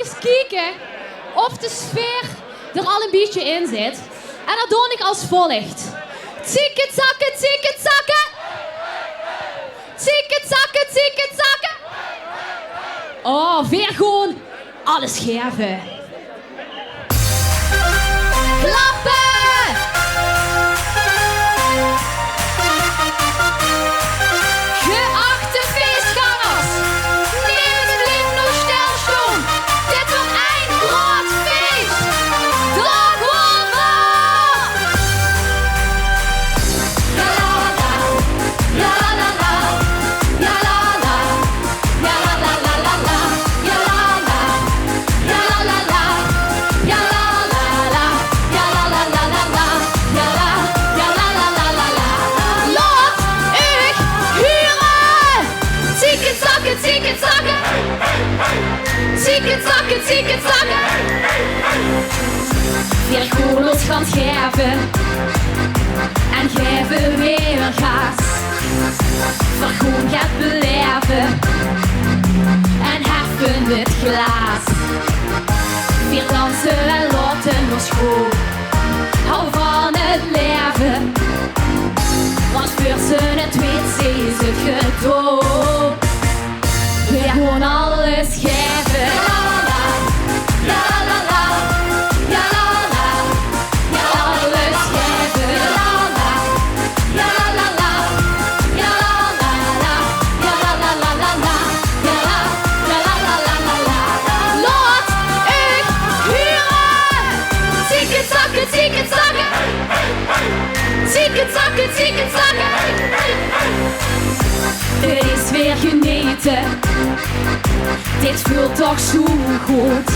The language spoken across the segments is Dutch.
even kijken of de sfeer er al een beetje in zit. En dat doe ik als volgt. Ticket-zakken, ticket-zakken. Ticket-zakken, ticket-zakken. Oh, weer gewoon alles geven. Klappen! Geachte feestgangers, neem het lief nog stilstaan. Dit wordt een groot feest. Draag wonder! Ja la la, ja la la, ja la la, ja la la la la la, ja la la, ja la la la, ja la la la, ja la la la la la, ja la, ja la la la la la. Laat ik huren! Ticket-zakken, ticket-zakken! Ticket-zakken, ticket-zakken! Weer koelers gaan geven en geven weer gas. Vergoen gaat beleven en heffen het glas. Weer dansen en laten ons goed. Hou van het leven, want voor ze het weet is het gedood. Weer gewoon alles geven. Ja la la, ja la la, ja alles geven. Ja la la, ja la la, ja la la, ja la la la la la, ja la la la la la. Laat ik huren! Ticket-zakken, ticket-zakken! Ticket-zakken, ticket-zakken! Het is weer genieten. Dit voelt toch zo goed.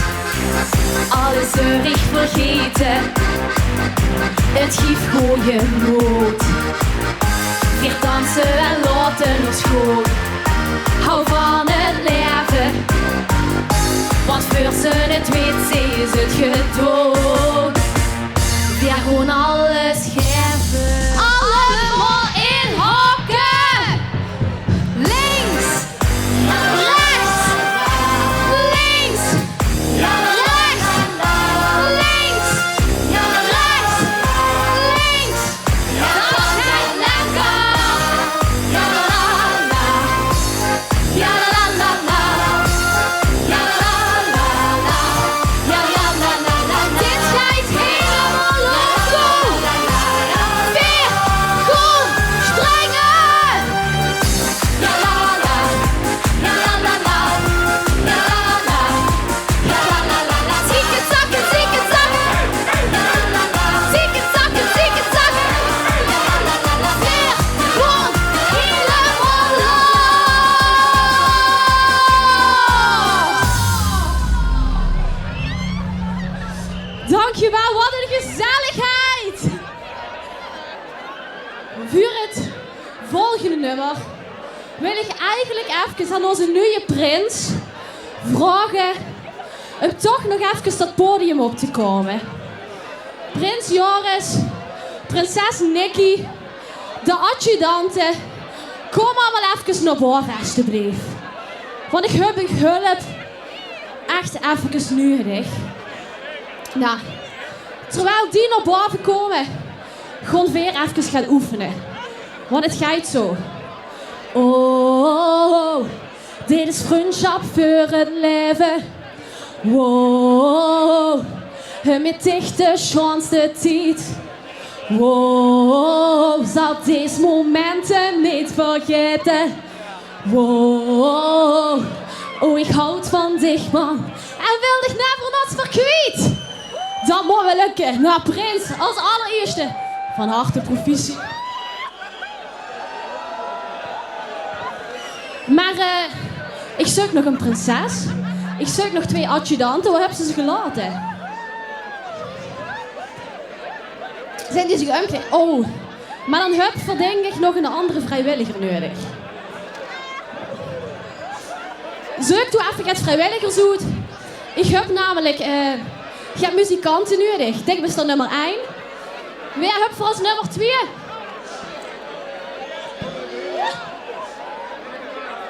Alles zeurig vergeten. Het geeft goeie moed. Weer dansen en laten ons goed. Hou van het leven, want voor ze het weet is het gedood. Weer gewoon alles geven. Allemaal in hokken. Links, rechts, links, rechts, links, rechts, links. Dat gaat lekker. Ja la la, ja la la la, ja la la la, ja la la la la. Dit gaat helemaal loco. Weer goed strengen. Ja la la, ja la la la, ja la la, ja la la la la. Ticket-zakken, ticket-zakken. Ja la la la. Ticket-zakken, ticket-zakken. Ja la la la la. Weer gewoon helemaal los. Dankjewel, wat een gezelligheid! Voor het volgende nummer wil ik eigenlijk even aan onze nieuwe prins vragen om toch nog even dat podium op te komen. Prins Joris, prinses Nikki, de adjudante, kom allemaal even naar boven alsjeblieft. Want ik heb een hulp echt even nodig. Nou, terwijl die naar boven komen, gewoon weer even gaan oefenen. Want het gaat zo. Oh, dit is vriendschap voor het leven. Wow, met dichte chance de tijd. Wow, zal deze momenten niet vergeten. Wow, oh ik houd van dich man. En wil dich never not verkwijt. Dat moet wel lukken. Nou, prins, als allereerste. Van harte proficiat. Maar ik zoek nog een prinses. Ik zoek nog 2 adjudanten. Waar hebben ze gelaten? Zijn die zich omgekleed? Oh, maar dan heb ik denk ik nog een andere vrijwilliger nodig. Zoek toe even het vrijwilligershoed. Ik heb namelijk... je hebt muzikanten nodig. Dit is dan nummer 1. Wie heb voor ons nummer 2?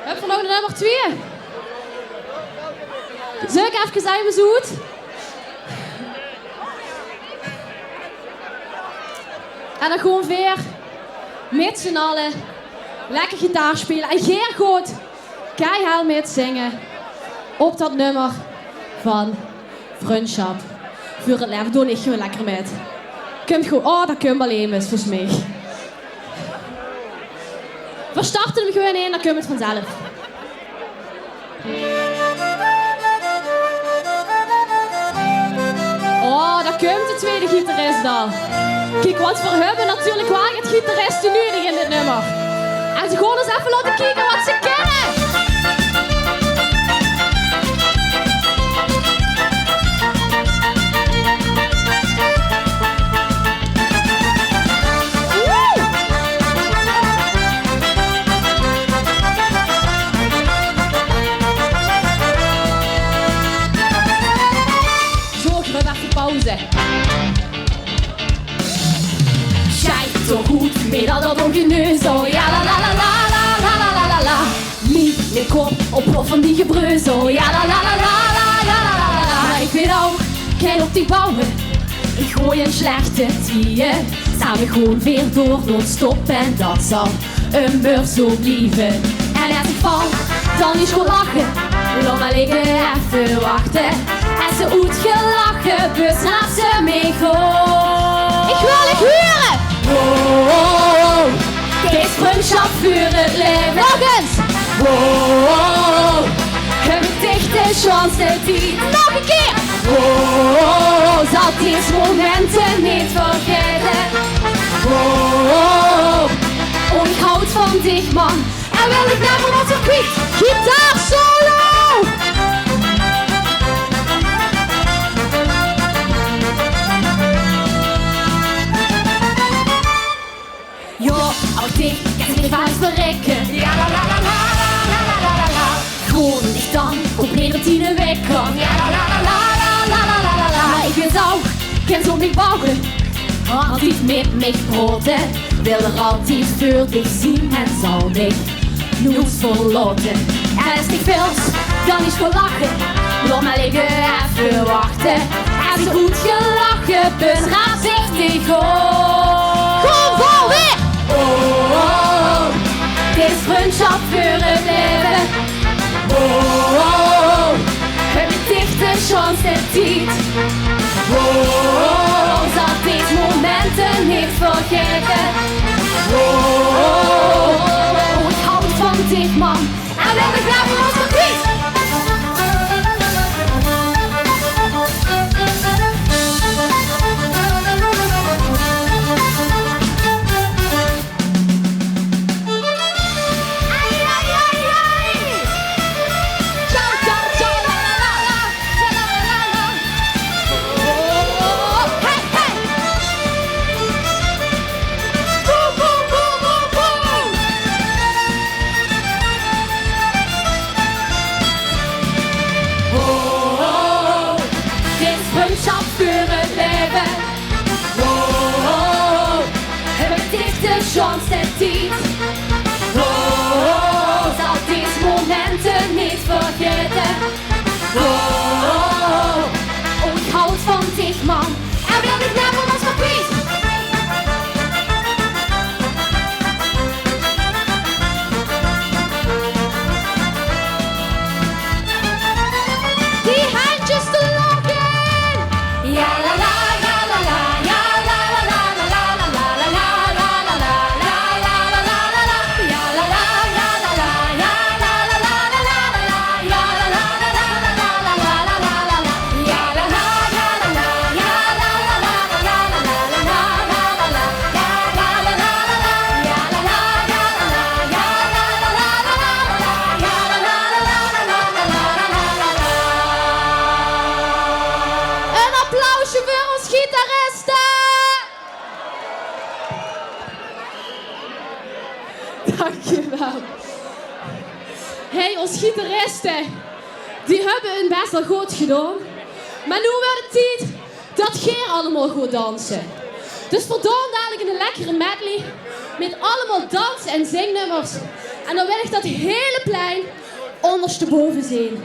Heb voor nog een nummer 2? Zal ik even zijn mijn zoet? En dan gewoon weer met z'n allen lekker gitaar spelen. En Geer gaat keihard met zingen op dat nummer van Vriendschap voor het leven. Doe ik gewoon lekker met. Komt goed. Oh, dat komt alleen mis, volgens mij. We starten hem gewoon in, dan komt het vanzelf. Oh, daar komt de tweede gitarist dan. Kijk, wat voor hebben natuurlijk waar het gitaristen nu in dit nummer. En ze gaan eens even laten kijken wat ze kennen. Schijt zo goed met al dat ongeneus, oh ja la la la la la la la la la. Niet de kop op van die gebreus, oh ja la la la la la la la la. Maar ik weet ook, kijk op die bouwen, ik gooi een slechte tweeën. Samen gewoon weer door non-stop en dat zal een beurs zo blijven. En als ik val, dan is gewoon lachen, laat maar liggen even wachten. En ze uit gelachen, dus laat ze mee gaan. Ik wil het huren! Oh, oh, oh. Dit is vriendschap voor het leven. Nog eens! Oh, oh, oh. Heb ik dichte chance niet. Nog een keer! Oh, oh, oh. Zal deze momenten niet vergeten. Oh, oh, oh. Oh, ik houd van dich man. En wil ik naar wat zo kwijt. Gitaar solo! Ik kan niet vaak verrekken. Ja la la la la la la la la la. Gewoon niet dan op een 10 wekken. Ja la la la la la la la la la. Maar ik weet ook, ken zo niet bouwen. Altijd met mij praten. Wil er altijd voor dich zien en zal dich nooit verlaten. En als ik vils, dan is voor lachen. Laat maar liggen even wachten. En ze goed gelachen, dus raad zich niet gewoon. Kom vol weer! Oh, oh, oh, dit is vriendschap voor het leven. Oh, oh, oh, heb ik dichte chance niet. Oh, oh, oh, zal deze momenten niet vergeten. Oh, oh, oh, oh, ik houd van dit man. En wil ik graag van ons verkwiet. Oh, oh, zal deze momenten niet vergeten. Oh, oh, oh, ik houd van dich man. En wil ik naar van ons verkwiet. Die handjes te lokken. Ja la la. Dankjewel. Hey, ons gitaristen, die hebben hun best wel goed gedaan. Maar nu wordt het tijd dat Geer allemaal goed dansen. Dus verdomme dadelijk een lekkere medley met allemaal dans- en zingnummers. En dan wil ik dat hele plein ondersteboven zien.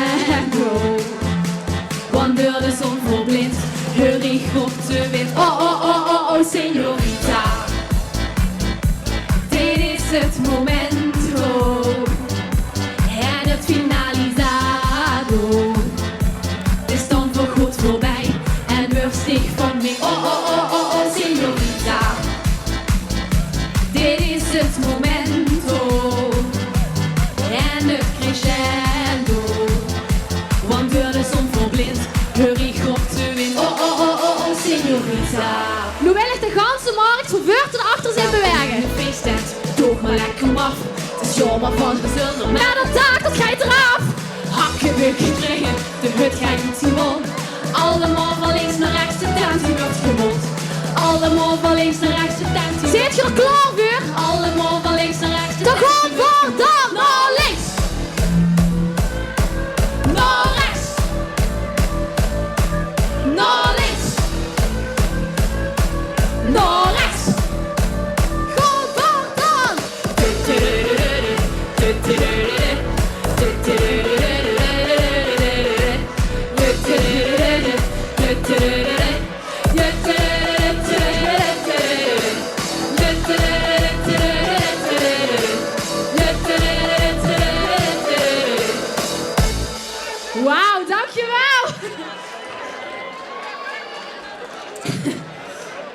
crescendo. Wanneer de zon verblindt, heur ik op de wind. Oh, oh, oh, oh, oh, señorita. Dit is het momento. En het finalizado. Het is dan voorgoed voorbij en rustig van mij. Oh, oh, oh, oh, oh, señorita. Dit is het momento. En het crescendo. Wanneer de zon verblindt, heur ik op de wind. Oh, oh, oh, oh, oh, señorita. Nu wil ik de ganse markt vervuurd en achter zijn bewegen. De feesttent, toch maar lekker maf. Het is jammer van de zonder. Maar dat taak, dat gaat eraf. Hakken we gekregen, de hut gaat niet gewoon. Allemaal van links naar rechts, de tent die wordt gemond. Allemaal van links naar rechts, de tent die. Zit je er klaar voor? Allemaal van links naar rechts, de tent die. Dan gaan we dan naar links. Naar rechts. Naar links. Naar rechts. Gaan we dan. Wauw, dankjewel!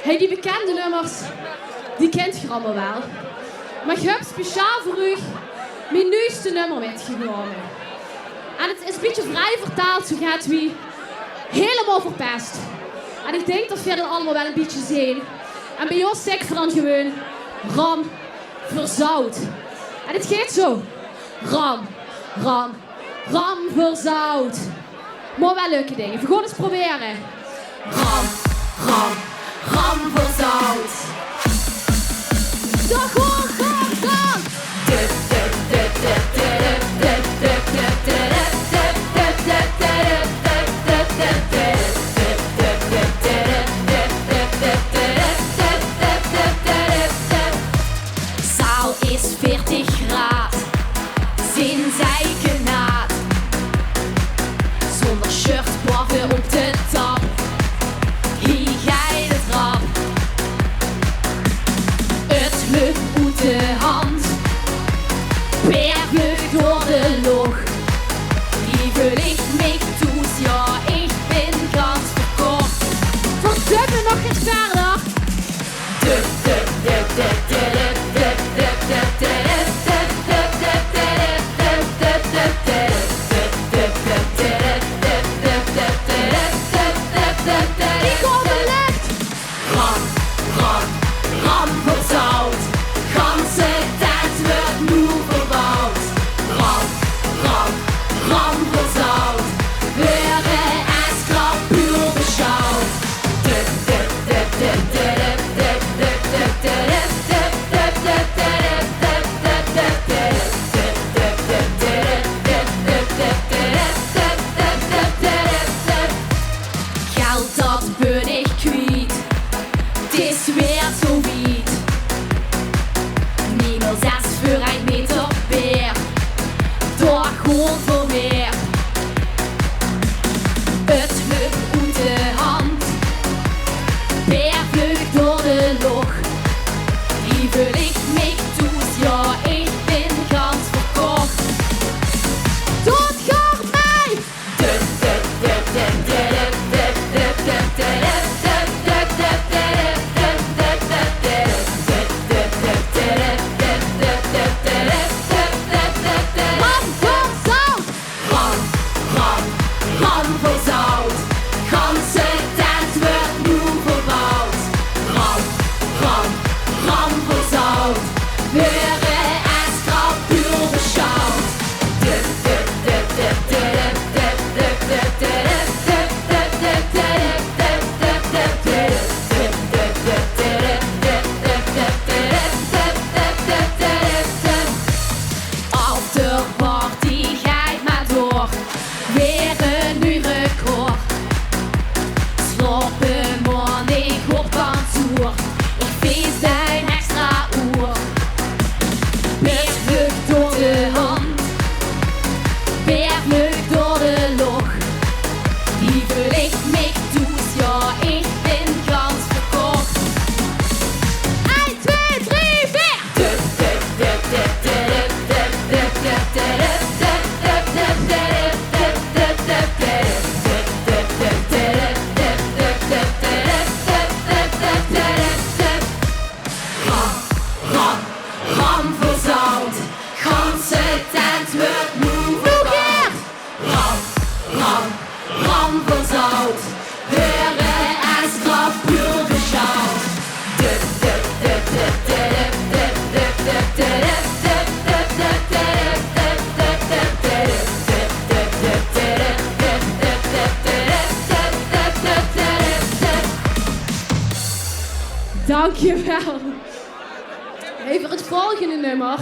Hey, die bekende nummers, die kent je allemaal wel. Maar ik heb speciaal voor u mijn nieuwste nummer metgenomen. En het is een beetje vrij vertaald, zo gaat wie helemaal verpest. En ik denk dat we dat allemaal wel een beetje zien. En bij ons zeg ik dan gewoon ram verzout. En het gaat zo. Ram, ram, ram verzout. Maar wel leuke dingen. We gaan eens proberen. Ram, ram, ram verzout. Toch gewoon ram, ram. Zaal is 40 graden. Zin zij genaad. Zonder shirt blaffen op de tap. Hier ga je de trap. Het lukt uit de hand. Per vlucht door de log. Die verlicht mij toet, ja, ik ben gans verkocht. Verdubbelen nog eens verder. Haut. Höre es drauf pur beschaut. Dankjewel. Even het volgende nummer.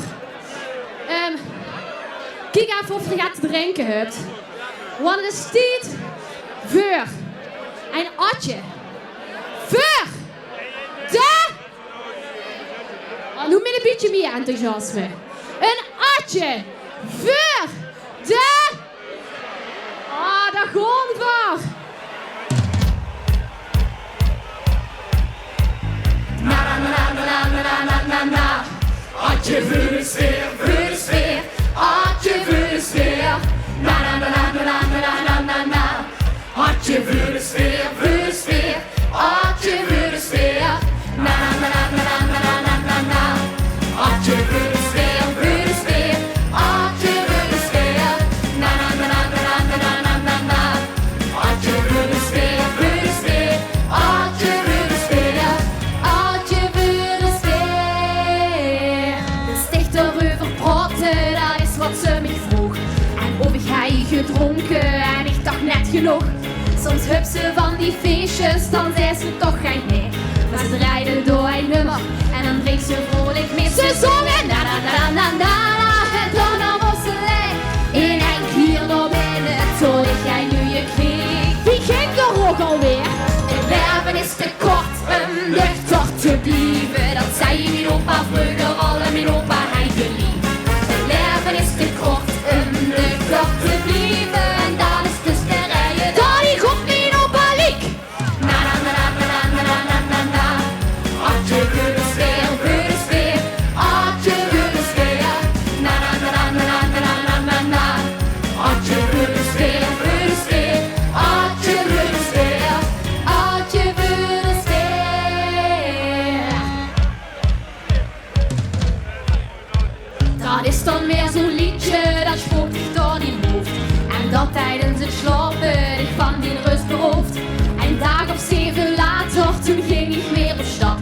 Kijk even of je gaat drinken hebt. Want het is tijd voor een atje. Voor de... Oh, noem me een beetje meer enthousiasme. Een atje voor de... Oh, daar gewoon voor. Na. Atje voor de sfeer, voor de sfeer. Atje voor de sfeer. Na. Atje voor de sfeer, voor de sfeer. Atje voor de sfeer. Na. Atje voor de sfeer, voor de sfeer. Atje voor de sfeer. Na. Atje voor de sfeer, voor de sfeer. Atje voor de sfeer. Atje voor de sfeer. De stichter over praten, dat is wat ze mij vroeg. En of ik ga je gedronken en ik dacht net genoeg. Soms hup ze van die feestjes, dan zei ze toch geen nee. Maar ze draaiden door een nummer en dan drinkt ze vrolijk mee. Ze zongen na na na na na en dan was ze lei. In een keer naar binnen, tot ik jij nu je kreeg. Wie ging er ook alweer? Het leven is te kort om nuchter te blijven. Dat zei mijn opa vroeger al en mijn opa hij geliefd. Het leven is te kort om nuchter te blijven. En dat is dus de rijen. Dat die god mijn opa liek. Na na na na na na na na na. Atje voor de sfeer, voor de sfeer. Atje voor de sfeer. Na na na na na na na na na. Atje voor de sfeer, voor de sfeer. Atje voor de sfeer. Atje voor de sfeer. Dat is dan weer zo'n liedje dat spookt zich door die hoofd. En dat tijdens het slapen ik van die rust berooft. Een dag of 7 later, toen ging ik weer op stap.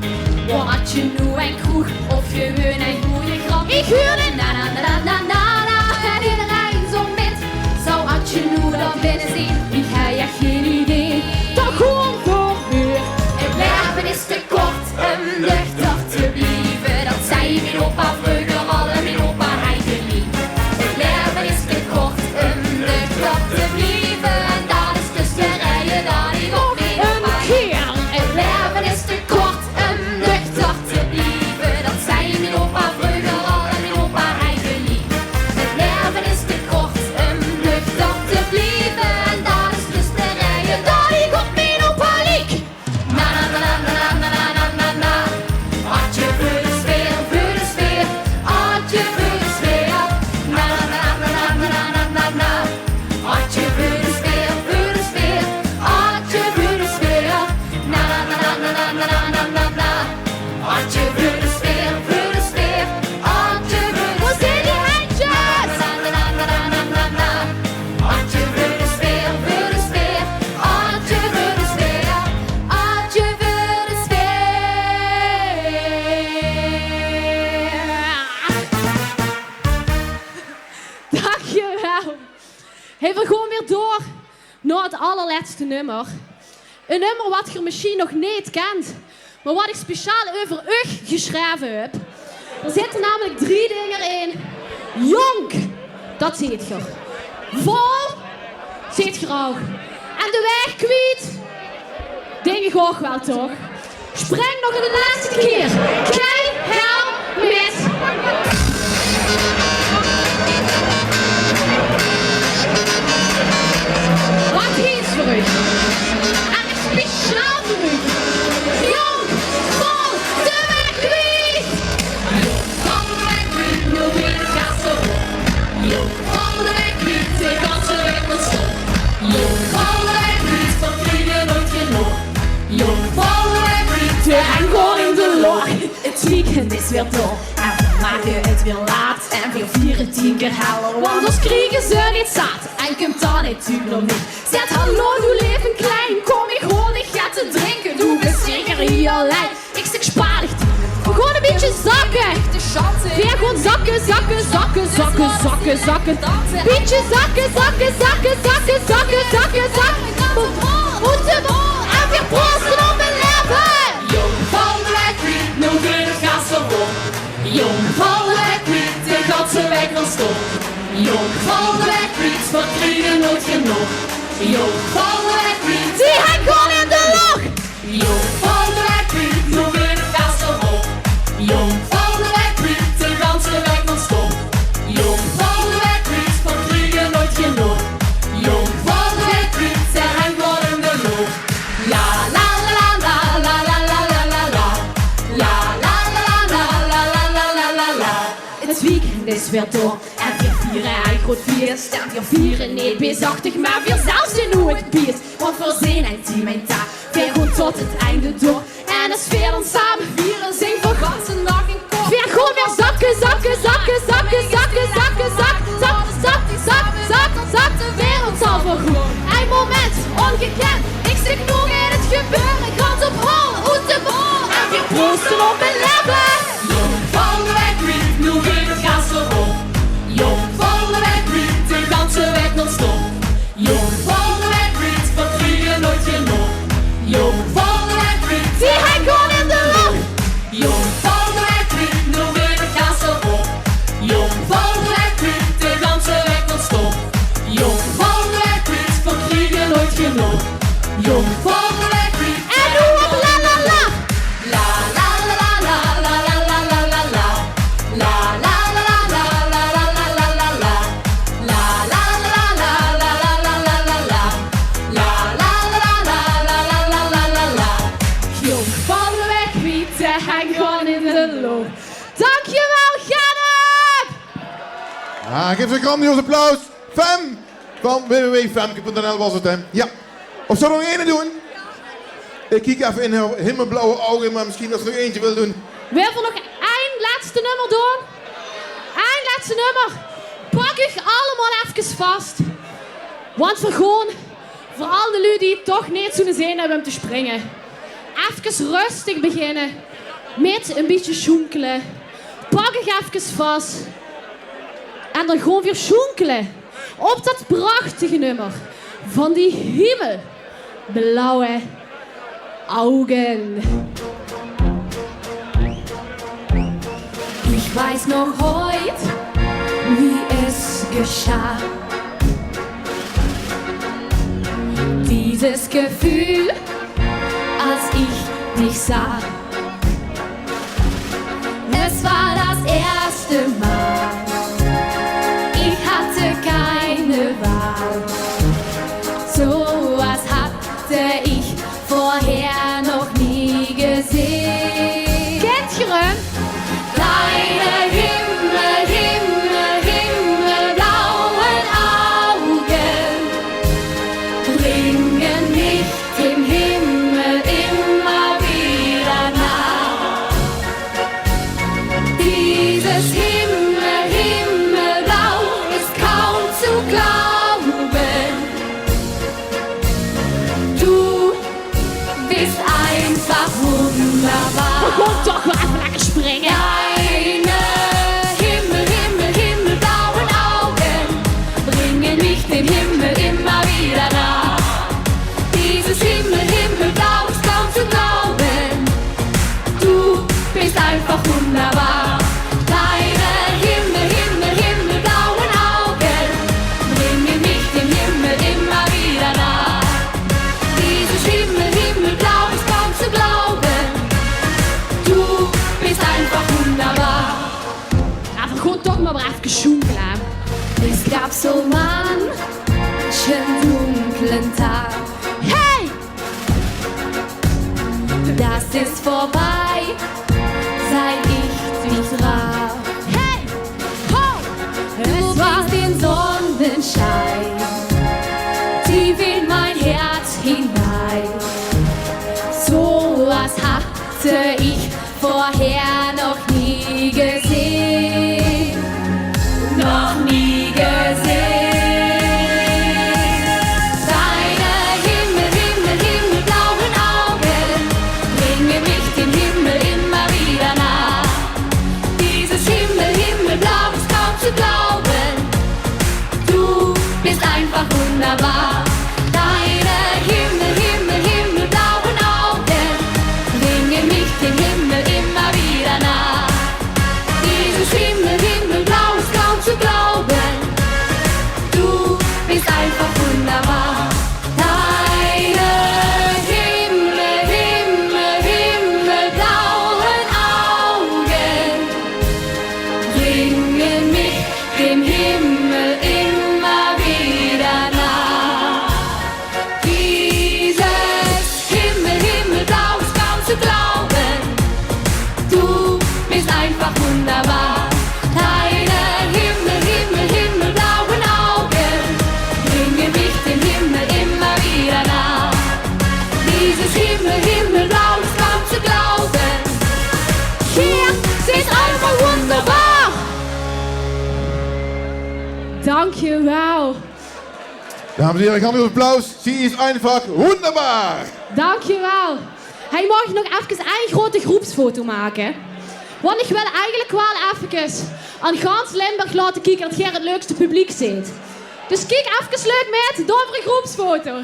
Waar had je nu een kroeg of gewoon een goeie grap? Ik huurde na na na na na na en iedereen zo met. Zo had je nu dat binnen zien, ik heb ja geen idee. Dat gewoon voor uur. Het leven is te kort om nuchter te blijven. Dat zei mijn opa vroeger al en mijn opa hij geliefd. Het leven is te kort om nuchter te blijven. En dat is dus de rijen dat ik ook niet op Een keer. Het leven is te kort om nuchter te blijven. Dat zei mijn opa vroeger al en mijn opa hij geliefd. Het leven is te kort om nuchter te blijven. En dat is dus de rijen dat ik op mijn opa liek. Na na na na na na na na na. Atje voor de sfeer, voor de sfeer. Atje voor de sfeer. Na na na na na na na na na. Atje voor de sfeer, voor de sfeer. Atje voor de sfeer. Na na na na na na na na na. Atje voor de sfeer, voor de sfeer. Atje voor de sfeer. die handjes? Na na na na na na na. Atje voor de sfeer, voor de sfeer. Atje voor de sfeer. Atje voor de sfeer. Dankjewel. Hey, we gaan weer door naar het allerlaatste nummer. Een nummer wat je misschien nog niet kent, maar wat ik speciaal over u geschreven heb. Er zitten namelijk 3 dingen in. Jong, dat ziet je. Vol, ziet je ook. En de weg kwijt, denk ik ook wel toch. Spring nog een laatste keer. Kijk, help, met. Wat is voor u? En speciaal voor u. Jong, vol, de weg kwijt. Van de weg kwijt, nu weer het gas op. Van de weg kwijt, de ganse weg moet stop. Van de weg kwijt, van vliegen nooit genoeg. Van de weg kwijt, En gewoon in de lach. het weekend is weer door. En we maken het weer laat. En we vieren 10 keer heller. Want Anders kriegen ze niet zat. en komt dan natuurlijk nog niet. Zet hallo, doe leven klein. violet. Ik stuk spaardigt. We gewoon een beetje zakken. Weer gewoon zakken, zakken, zakken, zakken, zakken, zakken. Beetje zakken, zakken, zakken, zakken, zakken, zakken, zakken. Moeten we en weer proosten op mijn leven. Jong van de weg niet, nog in het gas erop. Jong van de weg niet, de ganse weg non-stop. Jong van de weg niet, verkriegen nooit genoeg. Jong van de weg niet, die hangt gewoon in de lucht. Jong van de weg niet, nog in het gas erop. Jong van de weg niet, de ganse weg non-stop. Jong van de weg niet, verkriegen nooit genoeg. Jong van de weg niet, ze hangt gewoon in de lucht. La la la la la la la la la la. La la la la la la la la la la. Het weekend is weer door en weer vieren en groot feest. En weer vieren niet bezachtig, maar weer zelfs in hoe het biest. Want voor zin en team en taak, weer goed tot het einde door. En de sfeer dan samen vieren, zing voor ganse dag in koor. Weer gewoon weer zakken, zakken, zakken, zakken, zakken, zakken, zakken, zakken, zakken, zakken, zakken, zakken, de wereld zal vergroen. Een moment, ongekend, ik zit nog in het gebeuren. Kans op hol, uit de bol, en weer proosten op mijn leven. Jong van de weg niet, nu in het gas erop. Jong van de weg niet, de ganse weg non-stop. Jong van de weg niet, verkriegen nooit genoeg. Jong van de weg niet, die hangt gewoon in de lucht. Jong van de weg niet, nu in het gas erop. Jong van de weg niet, de ganse weg non-stop. Jong van de weg niet, verkriegen nooit genoeg. Jong van de weg niet, en doe op la la la. La la la la la la la la la la. La la la la la la la la la la. La la la la la la la la la la. La la la la la la la la la la. Jong van de weg niet, hij hangt gewoon in de lucht. Dankjewel, Gennep! Geef ze een grandioos applaus. FEM van www.femke.nl was het, hè? Ja. Of zou er nog één doen? Ik kijk even in haar hemelsblauwe ogen, maar misschien als er nog eentje wil doen. Wil er nog één laatste nummer doen? Eén laatste nummer. Pak u allemaal even vast. Want voor al de lui die het toch niet zo'n zin hebben om te springen. Even rustig beginnen. Met een beetje sjoenkelen. Pak ik even vast. En dan gewoon weer sjoenkelen. Op dat prachtige nummer. Van die himmelblauwe Augen. Ich weiß noch heute, wie es geschah. Dieses Gefühl, als ich dich sah. Es war das erste Mal. Ich hatte keine Wahl. So was hatte ich vorher noch nie gesehen. Kent je hem? Deine himmelblauen Augen bringen mich dem Himmel immer wieder nah. Dieses Himmelblau ist kaum zu glauben. Du bist einfach wunderbar. Gewoon toch wel even lekker springen. Deine himmelblauen Augen bringen mich dem Himmel immer wieder nah. Dieses Himmelblau ist kaum zu glauben. Du bist einfach wunderbar. Deine himmelblauen Augen bringen mich dem Himmel immer wieder nah. Dieses Himmelblau ist kaum zu glauben. Du bist einfach wunderbar. Even gewoon toch maar even sjoenkelen. Es gab so manchen dunklen Tag. Hey! Das ist vorbei, seit ich dich traf. Hey! Ho! Es war den Sonnenschein, tief in mein Herz hinein. So was hatte ich vorher noch nie gesehen. Noch nie gesehen. Deine himmelblauen Augen bringen mich Dankjewel. Dames en heren, grandioos applaus. Sie is einfach wunderbar. Dankjewel. Hij mag nog even een grote groepsfoto maken. Want ik wil eigenlijk wel even aan gans Limburg laten kijken dat jij het leukste publiek ziet. Dus kijk even leuk met, door voor een groepsfoto.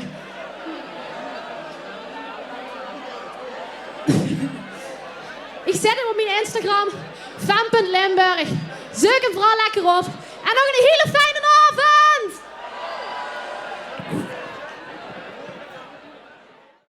Ik zet hem op mijn Instagram, fem.limburg. Zoek hem vooral lekker op. En nog een hele fijne